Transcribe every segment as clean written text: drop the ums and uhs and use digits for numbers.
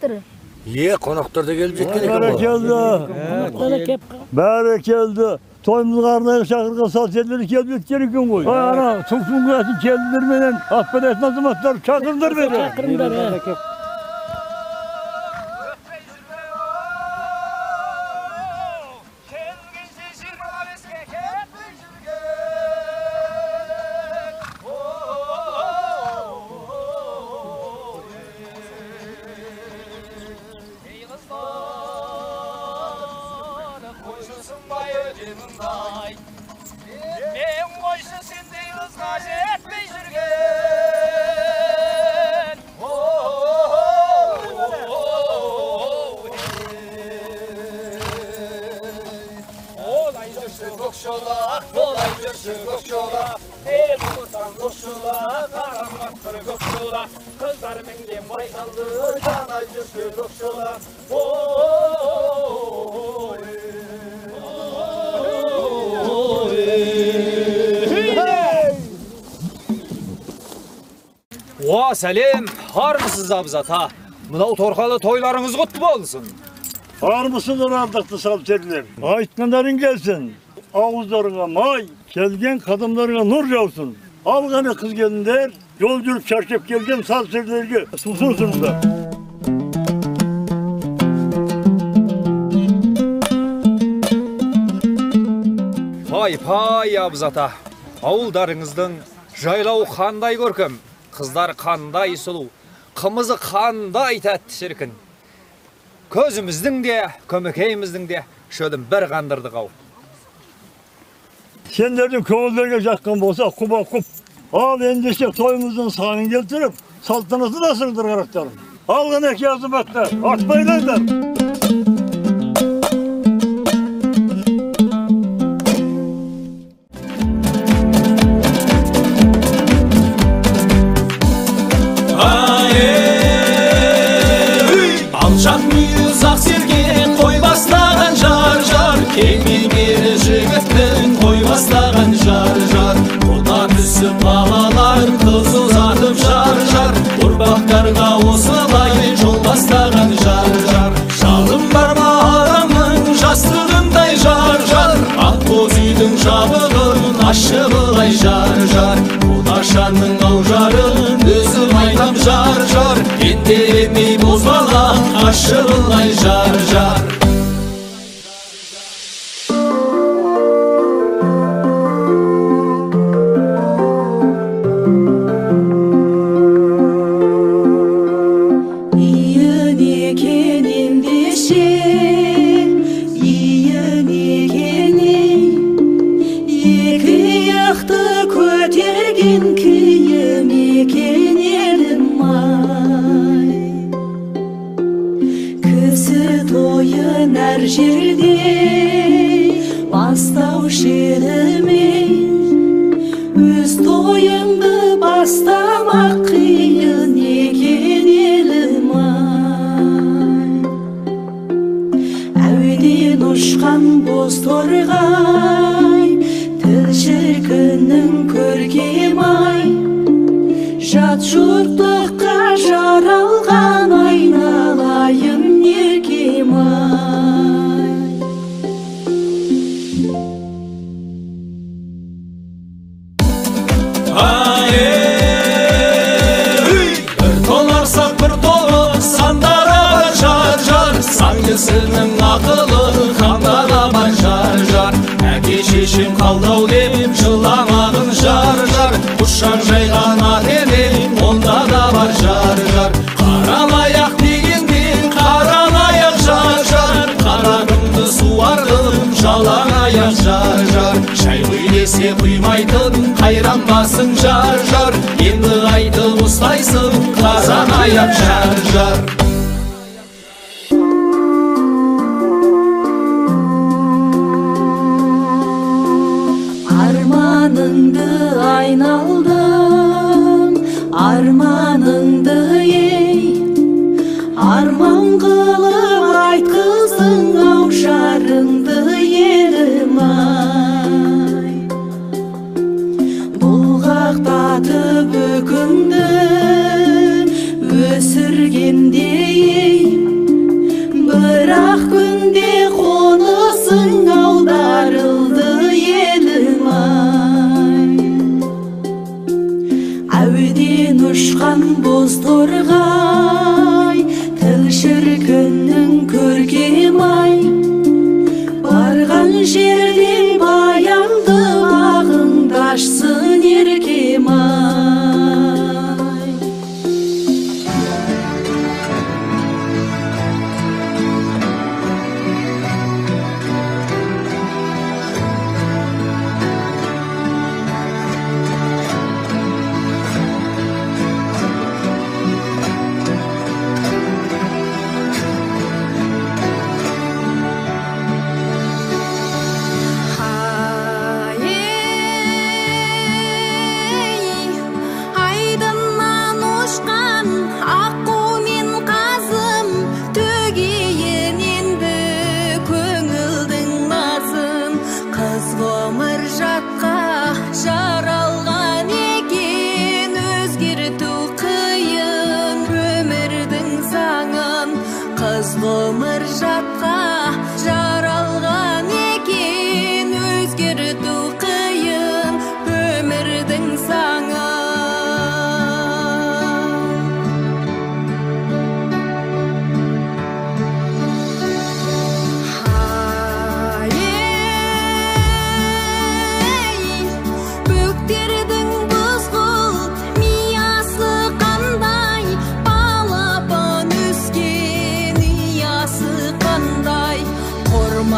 жатыр. Қонақтар да келіп жеткен екен. Бәрі келді. Тойымызға арнайы шақырған сал-серлері келіп жеткен екен ғой. Ана сұңсың күрәсін келдіңдер менен, атпәдәсін азаматтар шақырыңдар бері. Сәлем, армысыз Абыз ата. Мынау торқалы тойларыңыз құтты болсын. Армысыздар ардақты сал-серлер. Айтқандарың келсін. Ауыздарыңа май, келген қадамдарыңа нұр жаусын. Алғаны қыз келіндер, жол жүріп шаршап келген сал-серлерге сұлсынсыңдар. Пай, Абыз ата. Ауылдарыңыздың жайлау қандай көркем. Қыздар қандай сұлу, қымызы қандай тәтті шіркін. Көзіміздің де, көмекейіміздің де шөдім бір қандырды қау. Сендердің көңілдерге жаққан болса, құба құп. Ал ендеше тойымыздың саңын келтіріп, салтанатын асырыңдар қарақтарым. Алған әке азаматтар, атпайлаңдар. Бастаған жар-жар, Құда түсіп балалар, қыз ұзатып жар-жар, ұрпақтарға осылай жол бастаған жар-жар. Шалым бар ма адамның жастығындай жар-жар, ақ боз үйдің жабығын ашығылай жар-жар. Құдашанның аужарын өзім айтам жар-жар, ендеремей бозбала ашығылай жар-жар. Қайранбасың жар-жар, енді айтып ұстайсың, қазан аяп жар-жар. Арманыңды айналдың, арманыңды ей, арман қылып айтқыздың ау жарыңды елім ай. Бұлғақтатып өкінді өсіргенде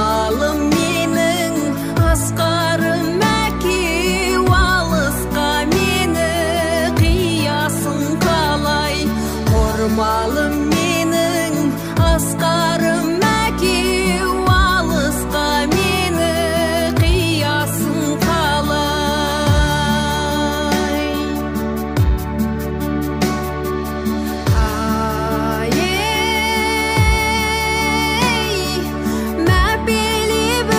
Ормалым менің асқарым мәкеу алысқа мені қиясың қалай Ормалым менің асқарым мәкеу алысқа мені қиясың қалай Ай-ей мәпелеп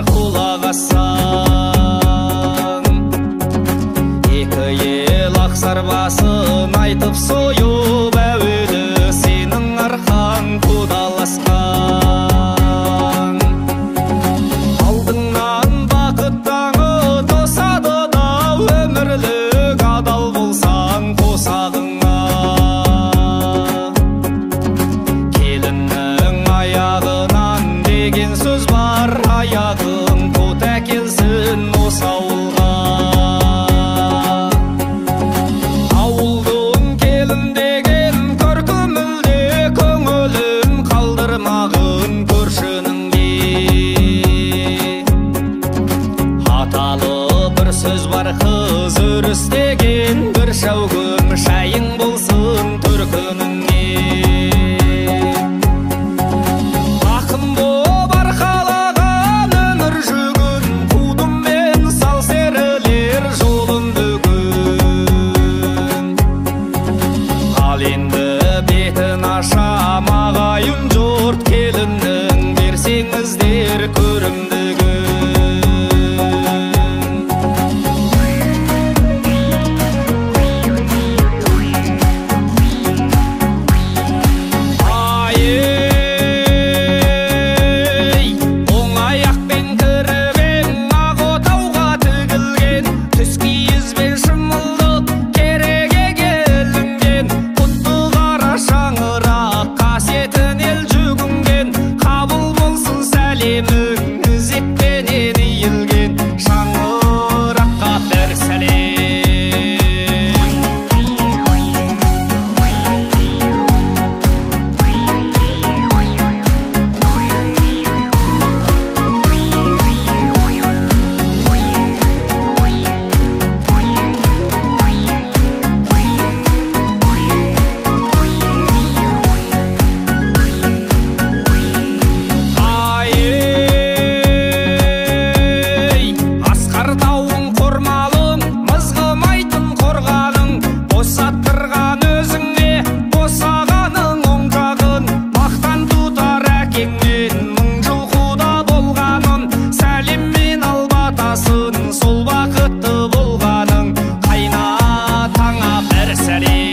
құлақ ассаң. Екі ел ақсарбасын айтып сойып әуелі сенің арқан қудаласқан. Алдыңнан бақыт таңы тосады да өмірлік адал болсаң қосағыңа. Келіннің аяғынан деген сөз бар, аяғын тот әкелсін осы ауылға. Ауылдың келін деген көркімілде көңілін қалдырмағын көршінің де. Аталы бір сөз бар, қыз өрістеген бір шәугім шайың болсын төркініңе. Ақын боп арқалаған өмір жүгін, қудым мен сал серілер жолын бүгін. Ал енді бетін ашам ағайын жұрт, келіннің берсеңіздер көрімдігін. Сол бақытты болғаның қайнатаңа бір сәлем.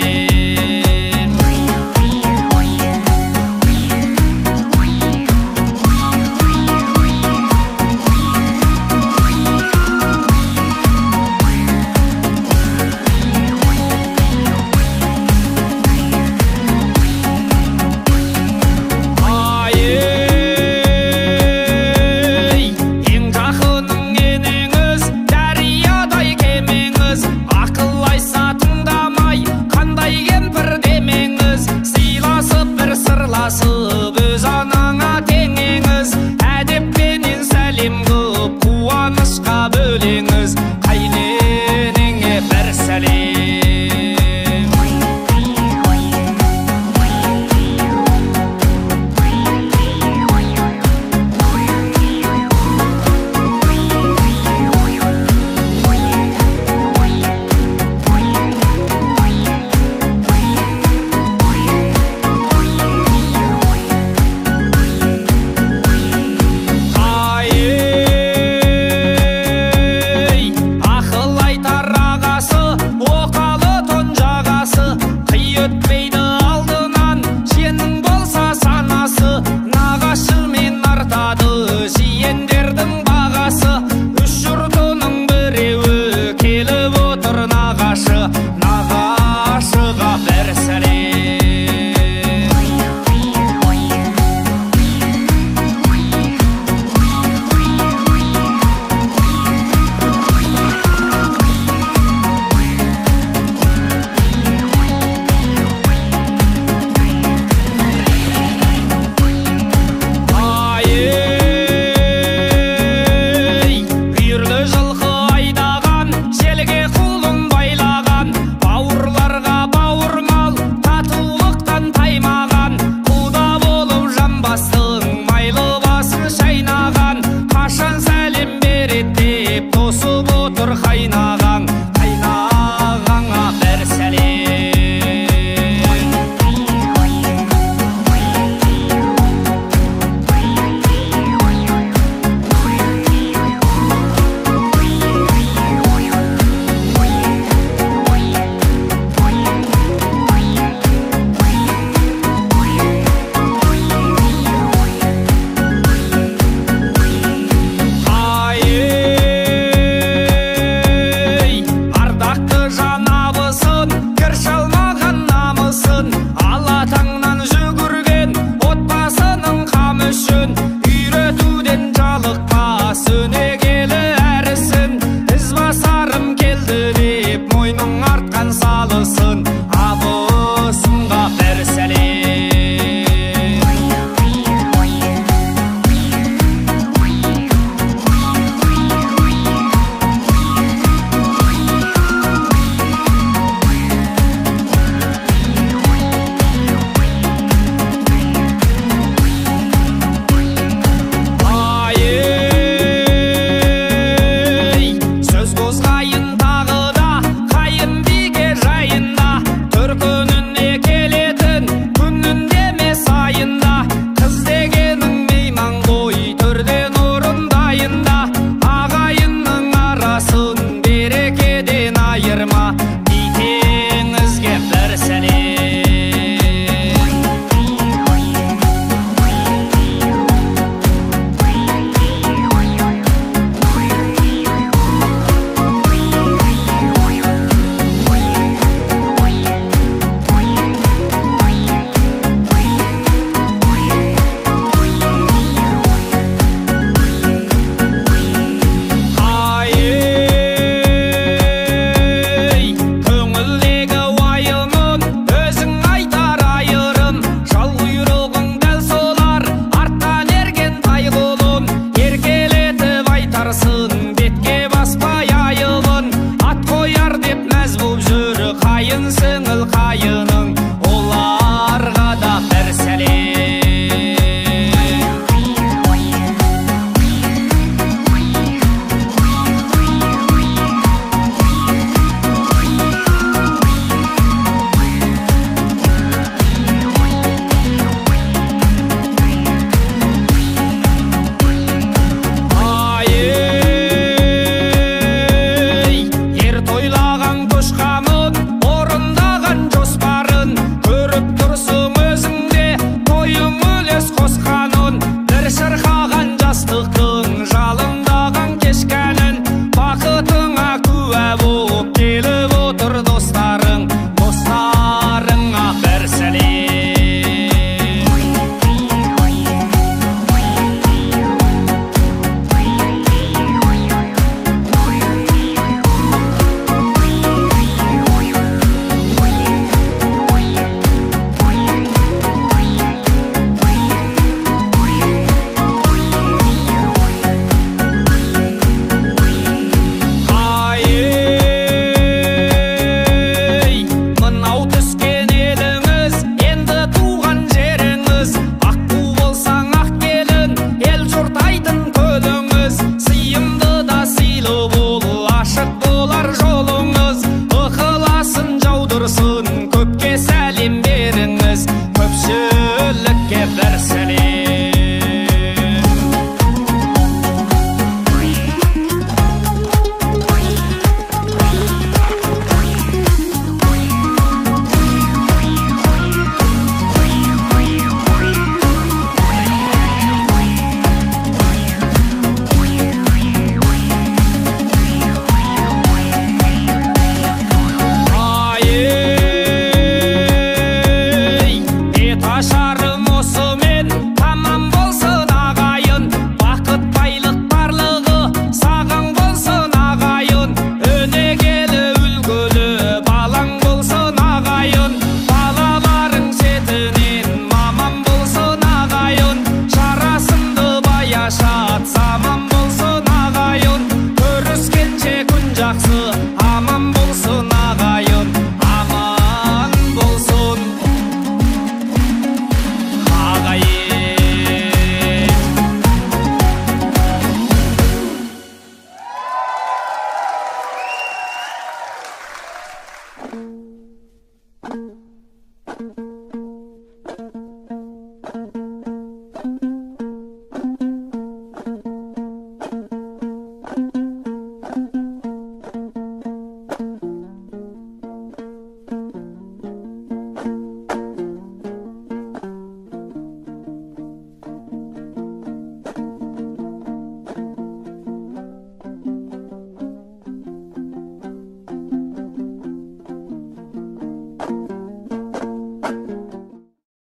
Ақыл айса тыңдамай, қандай кемпір демеңіз. Сыйласып бір сырласып, өз анаңа теңеңіз. Әдеппенен сәлем қып, қуанышқа бөлеңіз.